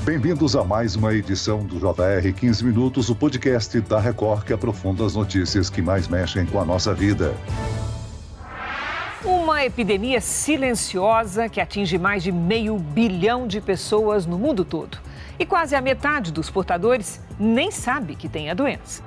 Bem-vindos a mais uma edição do JR 15 Minutos, o podcast da Record que aprofunda as notícias que mais mexem com a nossa vida. Uma epidemia silenciosa que atinge mais de 500 milhão de pessoas no mundo todo. E quase a metade dos portadores nem sabe que tem a doença.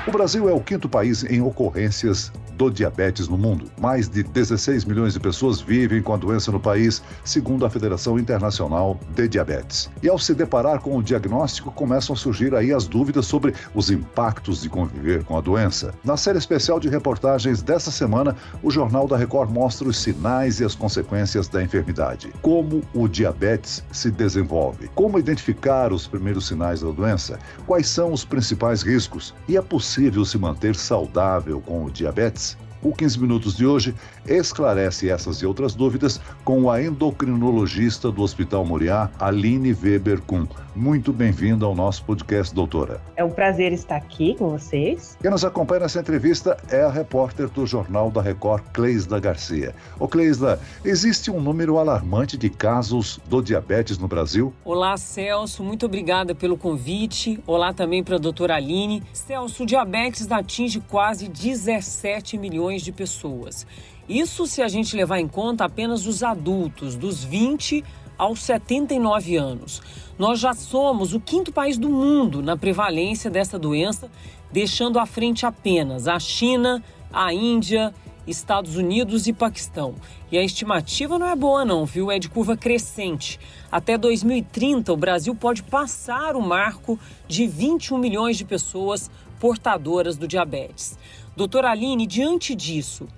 O Brasil é o quinto país em ocorrências do diabetes no mundo. Mais de 16 milhões de pessoas vivem com a doença no país, segundo a Federação Internacional de Diabetes. E ao se deparar com o diagnóstico, começam a surgir aí as dúvidas sobre os impactos de conviver com a doença. Na série especial de reportagens dessa semana, o Jornal da Record mostra os sinais e as consequências da enfermidade. Como o diabetes se desenvolve? Como identificar os primeiros sinais da doença? Quais são os principais riscos? E é possível se manter saudável com o diabetes? O 15 Minutos de hoje esclarece essas e outras dúvidas com a endocrinologista do Hospital Moriá, Aline Weber-Kuhn. Muito bem-vinda ao nosso podcast, doutora. É um prazer estar aqui com vocês. Quem nos acompanha nessa entrevista é a repórter do Jornal da Record, Cleisda Garcia. Ô Cleisda, existe um número alarmante de casos do diabetes no Brasil? Olá, Celso, muito obrigada pelo convite. Olá também para a doutora Aline. Celso, o diabetes atinge quase 17 milhões de pessoas. Isso se a gente levar em conta apenas os adultos, dos 20 aos 79 anos. Nós já somos o quinto país do mundo na prevalência dessa doença, deixando à frente apenas a China, a Índia, Estados Unidos e Paquistão. E a estimativa não é boa não, viu? É de curva crescente. Até 2030, o Brasil pode passar o marco de 21 milhões de pessoas portadoras do diabetes. Doutora Aline, diante disso,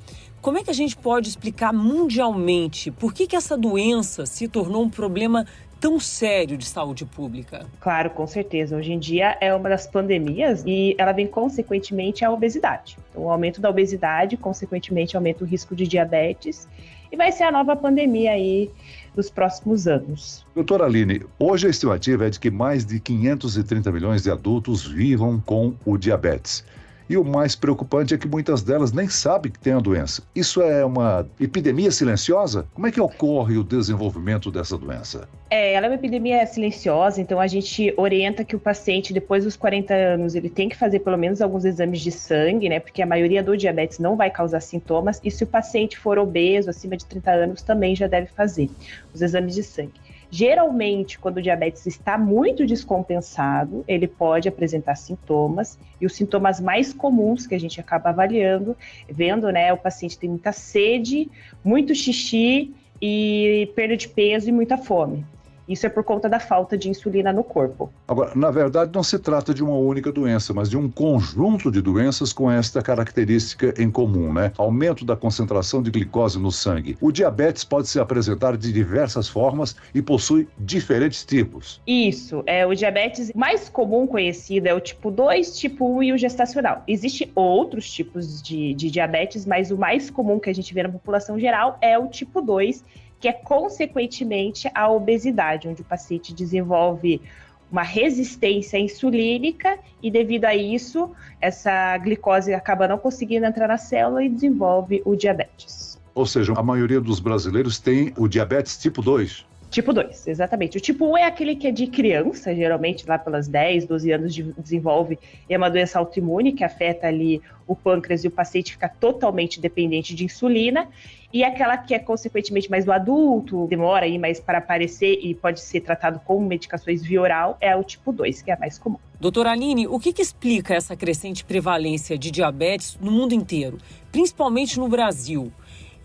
como é que a gente pode explicar mundialmente por que essa doença se tornou um problema tão sério de saúde pública? Claro, com certeza. Hoje em dia é uma das pandemias e ela vem consequentemente à obesidade. Então, o aumento da obesidade, consequentemente, aumenta o risco de diabetes e vai ser a nova pandemia aí dos próximos anos. Doutora Aline, hoje a estimativa é de que mais de 530 milhões de adultos vivam com o diabetes. E o mais preocupante é que muitas delas nem sabem que têm a doença. Isso é uma epidemia silenciosa? Como é que ocorre o desenvolvimento dessa doença? Ela é uma epidemia silenciosa, então a gente orienta que o paciente, depois dos 40 anos, ele tem que fazer pelo menos alguns exames de sangue, né? Porque a maioria do diabetes não vai causar sintomas. E se o paciente for obeso, acima de 30 anos, também já deve fazer os exames de sangue. Geralmente, quando o diabetes está muito descompensado, ele pode apresentar sintomas, e os sintomas mais comuns que a gente acaba avaliando, vendo, né, o paciente tem muita sede, muito xixi e perda de peso e muita fome. Isso é por conta da falta de insulina no corpo. Agora, na verdade, não se trata de uma única doença, mas de um conjunto de doenças com esta característica em comum, né? Aumento da concentração de glicose no sangue. O diabetes pode se apresentar de diversas formas e possui diferentes tipos. Isso, o diabetes mais comum conhecido é o tipo 2, tipo 1 e o gestacional. Existem outros tipos de diabetes, mas o mais comum que a gente vê na população geral é o tipo 2, que é consequentemente a obesidade, onde o paciente desenvolve uma resistência insulínica e devido a isso, essa glicose acaba não conseguindo entrar na célula e desenvolve o diabetes. Ou seja, a maioria dos brasileiros tem o diabetes tipo 2. Tipo 2, exatamente. O tipo 1 é aquele que é de criança, geralmente lá pelas 10, 12 anos desenvolve, é uma doença autoimune que afeta ali o pâncreas e o paciente fica totalmente dependente de insulina. E aquela que é consequentemente mais do adulto, demora aí mais para aparecer e pode ser tratado com medicações via oral, é o tipo 2, que é a mais comum. Doutora Aline, o que explica essa crescente prevalência de diabetes no mundo inteiro, principalmente no Brasil?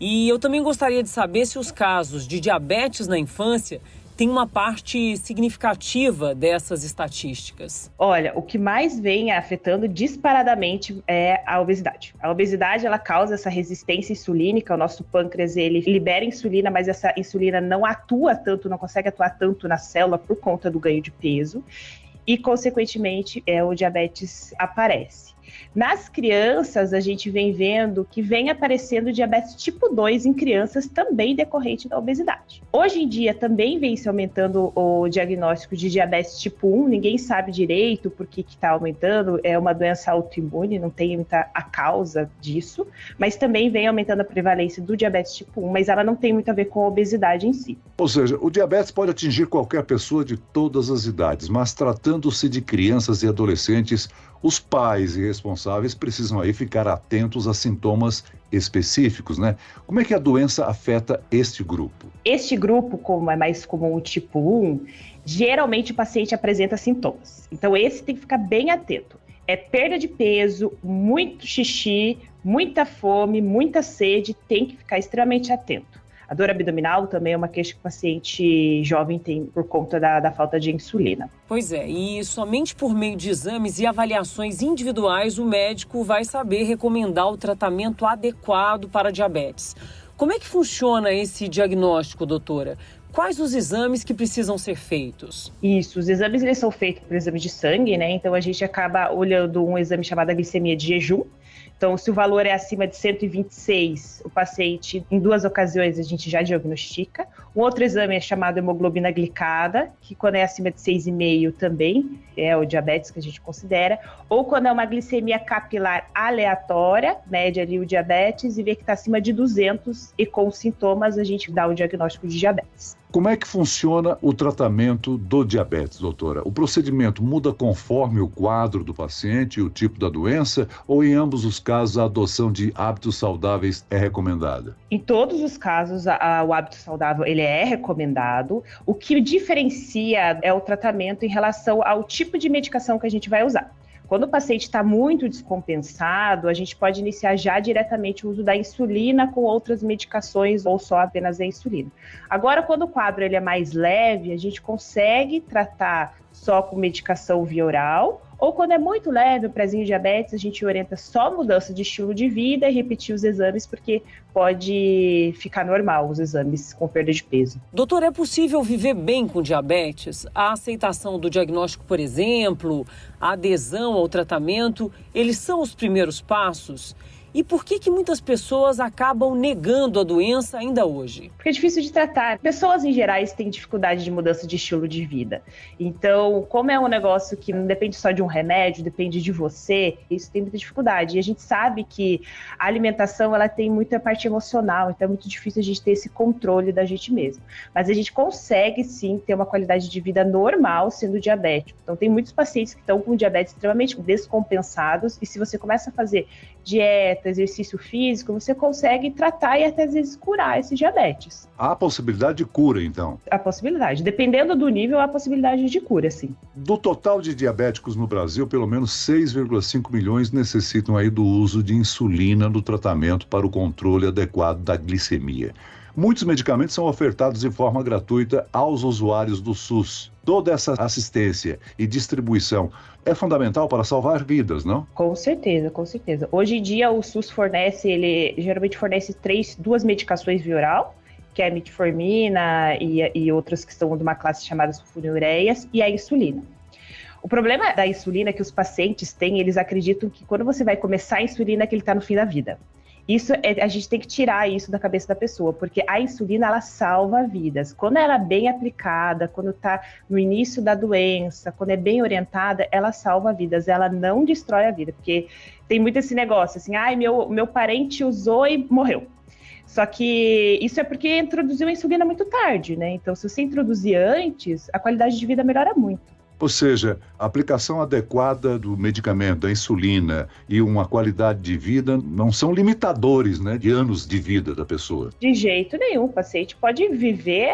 E eu também gostaria de saber se os casos de diabetes na infância têm uma parte significativa dessas estatísticas. Olha, o que mais vem afetando disparadamente é a obesidade. A obesidade, ela causa essa resistência insulínica, o nosso pâncreas, ele libera insulina, mas essa insulina não atua tanto, não consegue atuar tanto na célula por conta do ganho de peso. E, consequentemente, o diabetes aparece. Nas crianças, a gente vem vendo que vem aparecendo diabetes tipo 2 em crianças também decorrente da obesidade. Hoje em dia também vem se aumentando o diagnóstico de diabetes tipo 1, ninguém sabe direito por que está aumentando, é uma doença autoimune, não tem muita a causa disso, mas também vem aumentando a prevalência do diabetes tipo 1, mas ela não tem muito a ver com a obesidade em si. Ou seja, o diabetes pode atingir qualquer pessoa de todas as idades, mas tratando-se de crianças e adolescentes, os pais e responsáveis precisam aí ficar atentos a sintomas específicos, né? Como é que a doença afeta este grupo? Este grupo, como é mais comum o tipo 1, geralmente o paciente apresenta sintomas. Então esse tem que ficar bem atento. É perda de peso, muito xixi, muita fome, muita sede, tem que ficar extremamente atento. A dor abdominal também é uma queixa que o paciente jovem tem por conta da falta de insulina. Pois é, e somente por meio de exames e avaliações individuais o médico vai saber recomendar o tratamento adequado para a diabetes. Como é que funciona esse diagnóstico, doutora? Quais os exames que precisam ser feitos? Isso, os exames eles são feitos por exame de sangue, né? Então a gente acaba olhando um exame chamado glicemia de jejum. Então, se o valor é acima de 126, o paciente, em 2 ocasiões, a gente já diagnostica. Um outro exame é chamado hemoglobina glicada, que quando é acima de 6,5 também é o diabetes que a gente considera. Ou quando é uma glicemia capilar aleatória, mede ali o diabetes e vê que está acima de 200 e com sintomas a gente dá o diagnóstico de diabetes. Como é que funciona o tratamento do diabetes, doutora? O procedimento muda conforme o quadro do paciente e o tipo da doença, ou em ambos os casos a adoção de hábitos saudáveis é recomendada? Em todos os casos, o hábito saudável ele é recomendado. O que diferencia é o tratamento em relação ao tipo de medicação que a gente vai usar. Quando o paciente está muito descompensado, a gente pode iniciar já diretamente o uso da insulina com outras medicações ou só apenas a insulina. Agora, quando o quadro ele é mais leve, a gente consegue tratar só com medicação via oral, ou quando é muito leve, o prézinho diabetes, a gente orienta só mudança de estilo de vida e repetir os exames, porque pode ficar normal os exames com perda de peso. Doutor, é possível viver bem com diabetes? A aceitação do diagnóstico, por exemplo, a adesão ao tratamento, eles são os primeiros passos? E por que muitas pessoas acabam negando a doença ainda hoje? Porque é difícil de tratar. Pessoas em geral têm dificuldade de mudança de estilo de vida. Então, como é um negócio que não depende só de um remédio, depende de você, isso tem muita dificuldade. E a gente sabe que a alimentação ela tem muita parte emocional, então é muito difícil a gente ter esse controle da gente mesmo. Mas a gente consegue sim ter uma qualidade de vida normal sendo diabético. Então, tem muitos pacientes que estão com diabetes extremamente descompensados e se você começa a fazer dieta, exercício físico, você consegue tratar e até às vezes curar esse diabetes. Há possibilidade de cura, então? A possibilidade. Dependendo do nível, há a possibilidade de cura, sim. Do total de diabéticos no Brasil, pelo menos 6,5 milhões necessitam aí do uso de insulina no tratamento para o controle adequado da glicemia. Muitos medicamentos são ofertados de forma gratuita aos usuários do SUS. Toda essa assistência e distribuição é fundamental para salvar vidas, não? Com certeza, com certeza. Hoje em dia o SUS ele geralmente fornece 2 medicações via oral, que é a metformina e outras que são de uma classe chamada sulfonilureias, e a insulina. O problema da insulina é que os pacientes têm, eles acreditam que quando você vai começar a insulina é que ele está no fim da vida. A gente tem que tirar isso da cabeça da pessoa, porque a insulina, ela salva vidas. Quando ela é bem aplicada, quando está no início da doença, quando é bem orientada, ela salva vidas, ela não destrói a vida, porque tem muito esse negócio, assim, meu parente usou e morreu. Só que isso é porque introduziu a insulina muito tarde, né? Então, se você introduzir antes, a qualidade de vida melhora muito. Ou seja, a aplicação adequada do medicamento, da insulina e uma qualidade de vida não são limitadores, né, de anos de vida da pessoa. De jeito nenhum. O paciente pode viver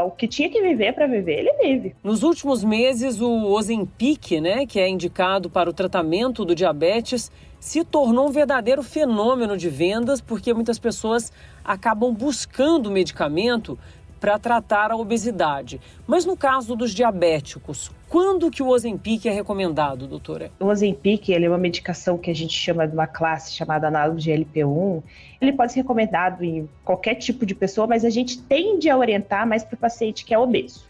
o que tinha que viver para viver, ele vive. Nos últimos meses, o Ozempic, né, que é indicado para o tratamento do diabetes, se tornou um verdadeiro fenômeno de vendas porque muitas pessoas acabam buscando o medicamento para tratar a obesidade. Mas no caso dos diabéticos, quando que o Ozempic é recomendado, doutora? O Ozempic, ele é uma medicação que a gente chama de uma classe chamada análogo de GLP-1. Ele pode ser recomendado em qualquer tipo de pessoa, mas a gente tende a orientar mais para o paciente que é obeso.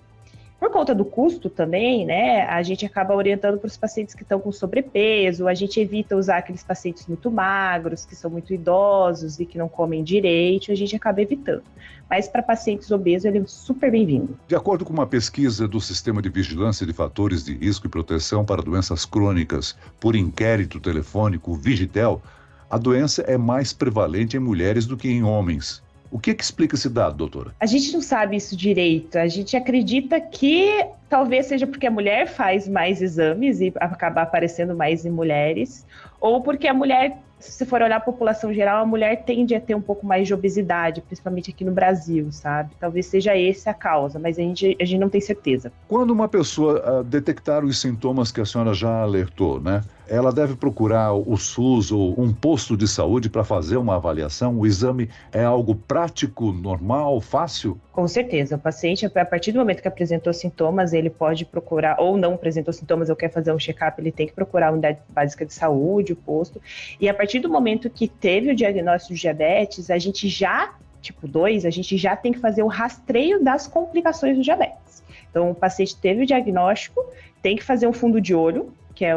Por conta do custo também, né, a gente acaba orientando para os pacientes que estão com sobrepeso, a gente evita usar aqueles pacientes muito magros, que são muito idosos e que não comem direito, a gente acaba evitando. Mas para pacientes obesos, ele é super bem-vindo. De acordo com uma pesquisa do Sistema de Vigilância de Fatores de Risco e Proteção para Doenças Crônicas por Inquérito Telefônico, Vigitel, a doença é mais prevalente em mulheres do que em homens. O que explica esse dado, doutora? A gente não sabe isso direito. A gente acredita que talvez seja porque a mulher faz mais exames e acaba aparecendo mais em mulheres, ou porque a mulher, se você for olhar a população geral, a mulher tende a ter um pouco mais de obesidade, principalmente aqui no Brasil, sabe? Talvez seja essa a causa, mas a gente não tem certeza. Quando uma pessoa detectar os sintomas que a senhora já alertou, né? Ela deve procurar o SUS ou um posto de saúde para fazer uma avaliação? O exame é algo prático, normal, fácil? Com certeza. O paciente, a partir do momento que apresentou sintomas, ele pode procurar, ou não apresentou sintomas, ou quer fazer um check-up, ele tem que procurar a unidade básica de saúde, o posto. E a partir do momento que teve o diagnóstico de diabetes, a gente já, tipo 2, a gente já tem que fazer o rastreio das complicações do diabetes. Então, o paciente teve o diagnóstico, tem que fazer um fundo de olho, que é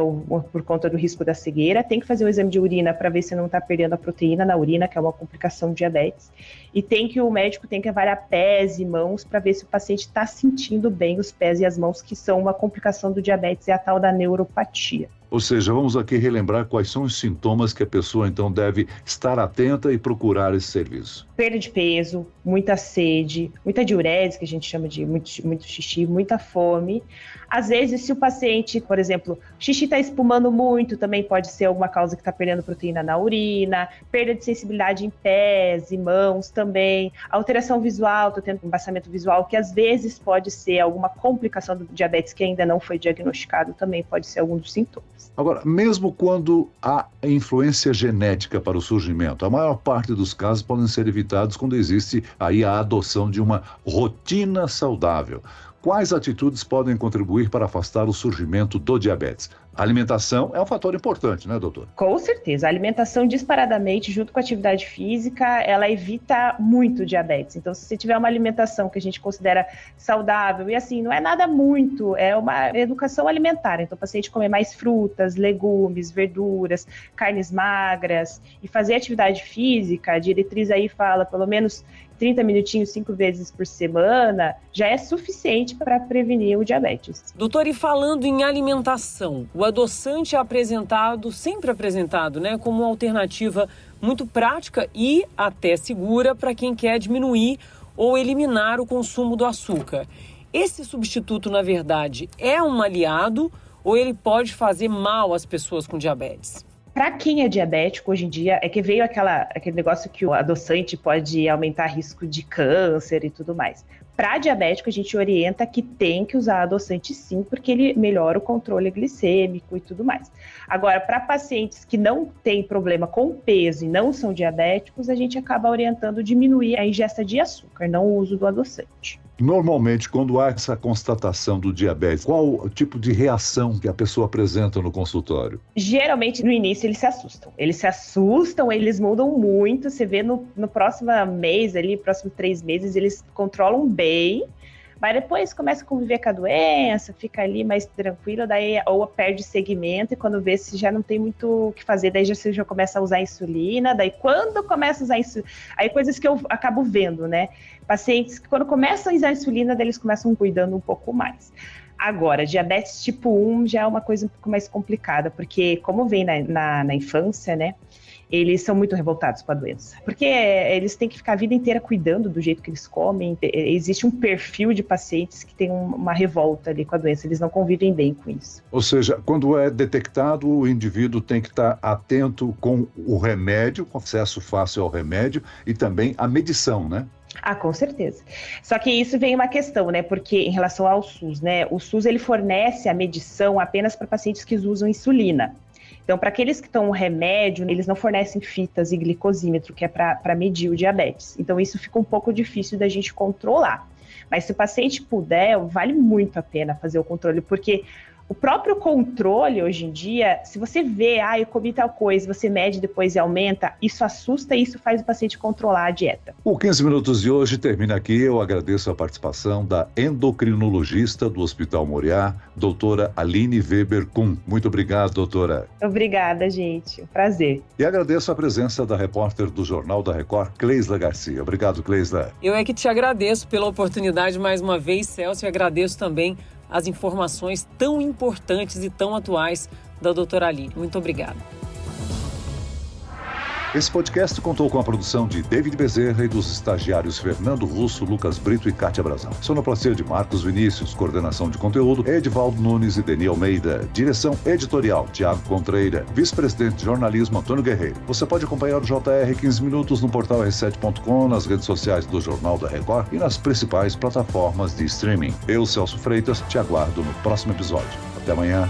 por conta do risco da cegueira, tem que fazer um exame de urina para ver se não está perdendo a proteína na urina, que é uma complicação do diabetes, e o médico tem que avaliar pés e mãos para ver se o paciente está sentindo bem os pés e as mãos, que são uma complicação do diabetes, é a tal da neuropatia. Ou seja, vamos aqui relembrar quais são os sintomas que a pessoa, então, deve estar atenta e procurar esse serviço. Perda de peso, muita sede, muita diurese, que a gente chama de muito xixi, muita fome. Às vezes, se o paciente, por exemplo, o xixi está espumando muito, também pode ser alguma causa que está perdendo proteína na urina, perda de sensibilidade em pés e mãos também, alteração visual, estou tendo embaçamento visual, que às vezes pode ser alguma complicação do diabetes que ainda não foi diagnosticado, também pode ser algum dos sintomas. Agora, mesmo quando há influência genética para o surgimento, a maior parte dos casos podem ser evitados quando existe aí a adoção de uma rotina saudável. Quais atitudes podem contribuir para afastar o surgimento do diabetes? A alimentação é um fator importante, né, doutor? Com certeza. A alimentação, disparadamente, junto com a atividade física, ela evita muito o diabetes. Então, se você tiver uma alimentação que a gente considera saudável, e assim, não é nada muito, é uma educação alimentar. Então, o paciente comer mais frutas, legumes, verduras, carnes magras, e fazer atividade física, a diretriz aí fala pelo menos 30 minutinhos 5 vezes por semana, já é suficiente para prevenir o diabetes. Doutor, e falando em alimentação, o adoçante é sempre apresentado, né, como uma alternativa muito prática e até segura para quem quer diminuir ou eliminar o consumo do açúcar. Esse substituto, na verdade, é um aliado ou ele pode fazer mal às pessoas com diabetes? Para quem é diabético, hoje em dia, é que veio aquele negócio que o adoçante pode aumentar risco de câncer e tudo mais. Para diabético, a gente orienta que tem que usar adoçante sim, porque ele melhora o controle glicêmico e tudo mais. Agora, para pacientes que não têm problema com peso e não são diabéticos, a gente acaba orientando diminuir a ingesta de açúcar, não o uso do adoçante. Normalmente, quando há essa constatação do diabetes, qual o tipo de reação que a pessoa apresenta no consultório? Geralmente, no início, eles se assustam, eles mudam muito. Você vê no próximo mês, próximo 3 meses, eles controlam bem, mas depois começa a conviver com a doença, fica ali mais tranquilo, daí ou perde segmento, e quando vê se já não tem muito o que fazer, daí você já começa a usar insulina, daí quando começa a usar insulina, aí coisas que eu acabo vendo, né? Pacientes que quando começam a usar insulina, daí eles começam cuidando um pouco mais. Agora, diabetes tipo 1 já é uma coisa um pouco mais complicada, porque como vem na infância, né? Eles são muito revoltados com a doença, porque eles têm que ficar a vida inteira cuidando do jeito que eles comem. Existe um perfil de pacientes que tem uma revolta ali com a doença, eles não convivem bem com isso. Ou seja, quando é detectado, o indivíduo tem que estar atento com o remédio, com acesso fácil ao remédio e também a medição, né? Ah, com certeza. Só que isso vem uma questão, né? Porque em relação ao SUS, né? O SUS, ele fornece a medição apenas para pacientes que usam insulina. Então, para aqueles que tomam remédio, eles não fornecem fitas e glicosímetro, que é para medir o diabetes. Então, isso fica um pouco difícil da gente controlar. Mas se o paciente puder, vale muito a pena fazer o controle, porque O próprio controle, hoje em dia, se você vê, eu comi tal coisa, você mede depois e aumenta, isso assusta e isso faz o paciente controlar a dieta. O 15 Minutos de hoje termina aqui. Eu agradeço a participação da endocrinologista do Hospital Moriá, doutora Aline Weber-Kuhn. Muito obrigado, doutora. Obrigada, gente. Um prazer. E agradeço a presença da repórter do Jornal da Record, Cleisla Garcia. Obrigado, Cleisla. Eu é que te agradeço pela oportunidade mais uma vez, Celso, e agradeço também as informações tão importantes e tão atuais da doutora Aline. Muito obrigada. Esse podcast contou com a produção de David Bezerra e dos estagiários Fernando Russo, Lucas Brito e Kátia Brazão. Sonoplastia de Marcos Vinícius, coordenação de conteúdo Edivaldo Nunes e Deni Almeida. Direção editorial Tiago Contreira. Vice-presidente de jornalismo Antônio Guerreiro. Você pode acompanhar o JR 15 Minutos no portal r7.com, nas redes sociais do Jornal da Record e nas principais plataformas de streaming. Eu, Celso Freitas, te aguardo no próximo episódio. Até amanhã.